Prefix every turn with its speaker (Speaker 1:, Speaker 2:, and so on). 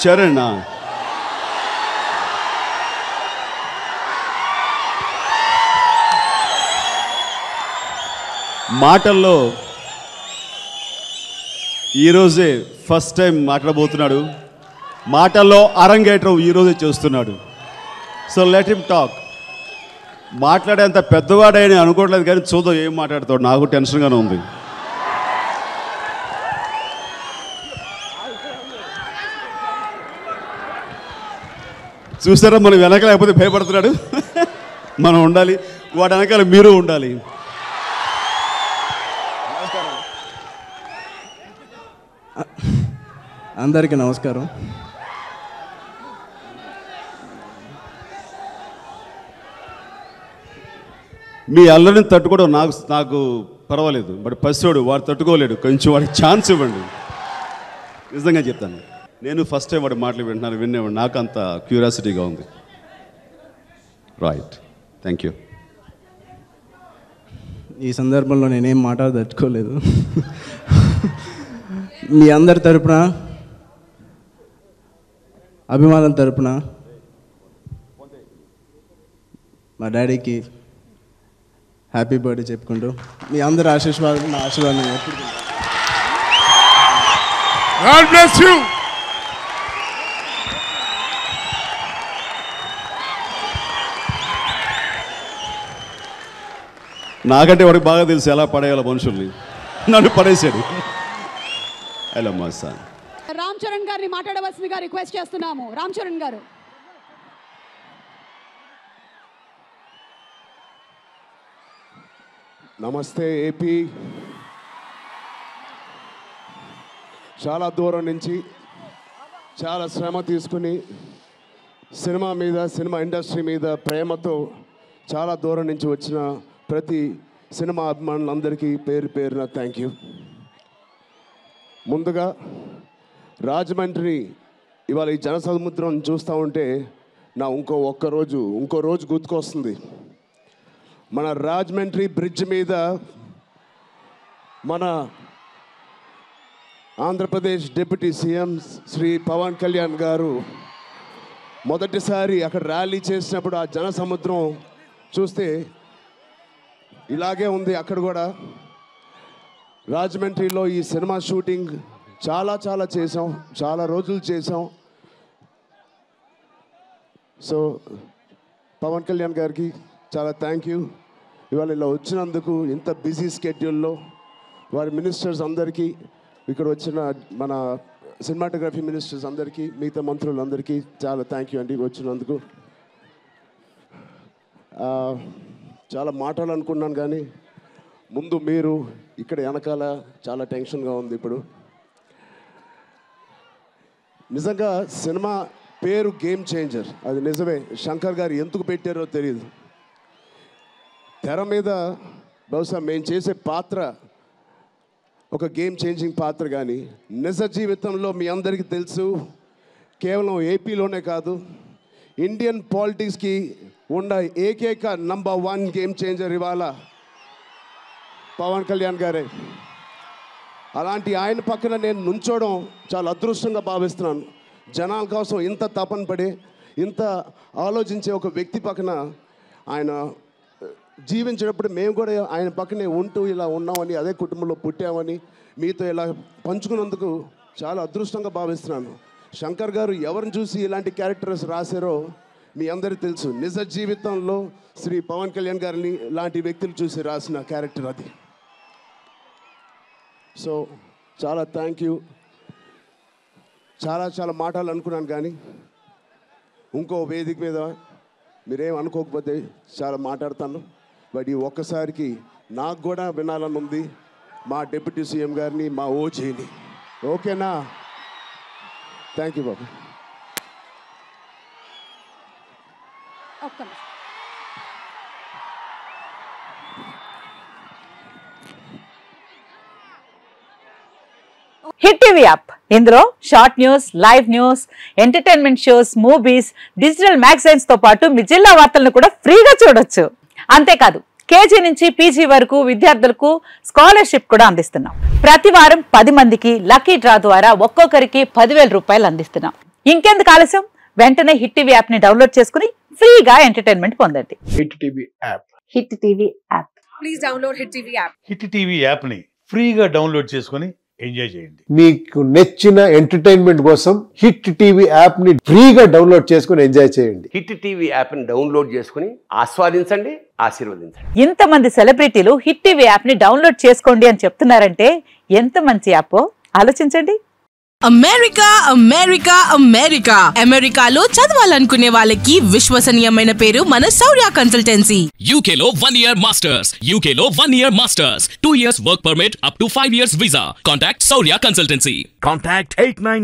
Speaker 1: చరణ్ మాటల్లో ఈరోజే first time మాట్లాడబోతున్నాడు. మాటల్లో అరంగేట్రం ఈరోజే చేస్తున్నాడు. So let him talk. మాట్లాడేంత పెద్దవాడని అనుకోవట్లేదు కానీ చూద్దాం ఏం మాట్లాడతాడు. నాకు టెన్షన్గానే ఉంది. చూసారా, మనం వెనక లేకపోతే భయపడుతున్నాడు. మనం ఉండాలి, వాటి వెనకాల మీరు ఉండాలి.
Speaker 2: అందరికీ నమస్కారం.
Speaker 1: మీ అల్లరిని తట్టుకోవడం నాకు పర్వాలేదు. బట్ పసివాడు వాడు తట్టుకోలేడు. కొంచెం వాడికి ఛాన్స్ ఇవ్వండి. నిజంగా చెప్తాను, నేను ఫస్ట్ టైం వాడి మాటలు వినేవాడు. నాకు అంత క్యూరియాసిటీగా ఉంది. Right, thank you.
Speaker 2: ఈ సందర్భంలో నేనేం మాట్లాడదలుచుకోలేదు. మీ అందరి తరపున, అభిమానుల తరపున మా డాడీకి హ్యాపీ బర్త్డే చెప్పుకుంటూ మీ అందరి ఆశీర్వాదం, నా ఆశీర్వాదం ఎప్పుడు.
Speaker 3: God bless you.
Speaker 1: నాకంటే వాడికి బాగా తెలుసు ఎలా పడేయాలో మనుషుల్ని. నన్ను పడేసాడు. హలో మా సార్.
Speaker 4: రామ్ చరణ్ గారిని మాట్లాడవలసిందిగా రిక్వెస్ట్ చేస్తున్నాము. రామ్ చరణ్ గారు.
Speaker 3: నమస్తే ఏపీ. చాలా దూరం నుంచి చాలా శ్రమ తీసుకుని సినిమా మీద, సినిమా ఇండస్ట్రీ మీద ప్రేమతో చాలా దూరం నుంచి వచ్చిన ప్రతి సినిమా అభిమానులందరికీ పేరు పేరున థ్యాంక్ యూ. ముందుగా రాజమండ్రి ఇవాళ ఈ జనసముద్రం చూస్తూ ఉంటే ఇంకో రోజు గుర్తుకొస్తుంది. మన రాజమండ్రి బ్రిడ్జ్ మీద మన ఆంధ్రప్రదేశ్ డిప్యూటీ సీఎం శ్రీ పవన్ కళ్యాణ్ గారు మొదటిసారి అక్కడ ర్యాలీ చేసినప్పుడు ఆ జనసముద్రం చూస్తే ఇలాగే ఉంది. అక్కడ కూడా రాజమండ్రిలో ఈ సినిమా షూటింగ్ చాలా చేసాం, చాలా రోజులు చేసాం. సో పవన్ కళ్యాణ్ గారికి చాలా థ్యాంక్ యూ. ఇవాళ ఇలా వచ్చినందుకు, ఇంత బిజీ స్కెడ్యూల్లో వారి మినిస్టర్స్ అందరికీ, ఇక్కడ వచ్చిన మన సినిమాటోగ్రఫీ మినిస్టర్స్ అందరికీ, మిగతా మంత్రులందరికీ చాలా థ్యాంక్ యూ అండి వచ్చినందుకు. చాలా మాట్లాడాలనుకున్నాను కానీ ముందు మీరు ఇక్కడ వెనకాల చాలా టెన్షన్గా ఉంది. ఇప్పుడు నిజంగా సినిమా పేరు గేమ్ చేంజర్, అది నిజమే. శంకర్ గారు ఎందుకు పెట్టారో తెలియదు. తెర మీద బహుశా మేము చేసే పాత్ర ఒక గేమ్ చేంజింగ్ పాత్ర, కానీ నిజ జీవితంలో మీ అందరికీ తెలుసు, కేవలం ఏపీలోనే కాదు ఇండియన్ పాలిటిక్స్కి ఉన్న ఏకైక నంబర్ 1 గేమ్ చేంజర్ ఇవాళ పవన్ కళ్యాణ్ గారే. అలాంటి ఆయన పక్కన నేను నుంచోవడం చాలా అదృష్టంగా భావిస్తున్నాను. జనాల కోసం ఇంత తపన పడే, ఇంత ఆలోచించే ఒక వ్యక్తి పక్కన ఆయన జీవించేటప్పుడు మేము కూడా ఆయన పక్కనే ఉంటూ ఇలా ఉన్నామని, అదే కుటుంబంలో పుట్టామని మీతో ఇలా పంచుకున్నందుకు చాలా అదృష్టంగా భావిస్తున్నాను. శంకర్ గారు ఎవరిని చూసి ఇలాంటి క్యారెక్టర్స్ రాశారో మీ అందరికీ తెలుసు. నిజ జీవితంలో శ్రీ పవన్ కళ్యాణ్ గారిని లాంటి వ్యక్తులు చూసి రాసిన క్యారెక్టర్ అది. సో చాలా థ్యాంక్ యూ. చాలా మాటలు అనుకున్నాను కానీ ఇంకో వేదిక మీద మీరేం అనుకోకపోతే చాలా మాట్లాడతాను. బట్ ఈ ఒక్కసారికి నాకు కూడా వినాలని ఉంది మా డిప్యూటీ సీఎం గారిని, మా ఓజీని. ఓకేనా? థ్యాంక్ యూ బాబు.
Speaker 5: హిట్ టీవీ యాప్, ఇందులో short news, live news, entertainment shows, movies, digital magazines తో పాటు మీ జిల్లా వార్తలను కూడా ఫ్రీగా చూడొచ్చు. అంతేకాదు కేజీ నుంచి పీజీ వరకు విద్యార్థులకు స్కాలర్షిప్ కూడా అందిస్తున్నాం. ప్రతి వారం 10 మందికి లక్కీ డ్రా ద్వారా ఒక్కొక్కరికి 10,000 రూపాయలు అందిస్తున్నాం. ఇంకెందుకు ఆలస్యం, వెంటనే హిట్ టీవీ యాప్ ని డౌన్లోడ్ చేసుకుని ఫ్రీగా ఎంటర్టైన్మెంట్ పొందండి.
Speaker 6: Hit TV app.
Speaker 5: Hit TV app.
Speaker 7: Please download hit TV app.
Speaker 8: Hit TV యాప్ని ఫ్రీగా డౌన్లోడ్ చేసుకొని ఎంజాయ్ చేయండి.
Speaker 6: మీకు నచ్చిన ఎంటర్టైన్మెంట్ కోసం హిట్ టీవీ యాప్ ని ఫ్రీగా డౌన్లోడ్ చేసుకొని ఎంజాయ్ చేయండి.
Speaker 9: హిట్ టీవీ యాప్ ని డౌన్లోడ్ చేసుకుని ఆస్వాదించండి, ఆశీర్వదించండి.
Speaker 5: ఇంతమంది సెలబ్రిటీలు హిట్ టీవీ యాప్ ని డౌన్లోడ్ చేసుకోండి అని చెప్తున్నారంటే ఎంత మంచి యాప్ ఆలోచించండి.
Speaker 7: అమెరికా అమెరికా అమెరికా అమెరికాలో చదవాలనుకునే వాళ్ళకి విశ్వసనీయమైన పేరు మన శౌర్య కన్సల్టెన్సీ.
Speaker 10: UK లో 1 year masters, UK లో 1 year masters, 2 years work permit up to 5 years visa. Contact Saurya Consultancy. Contact 898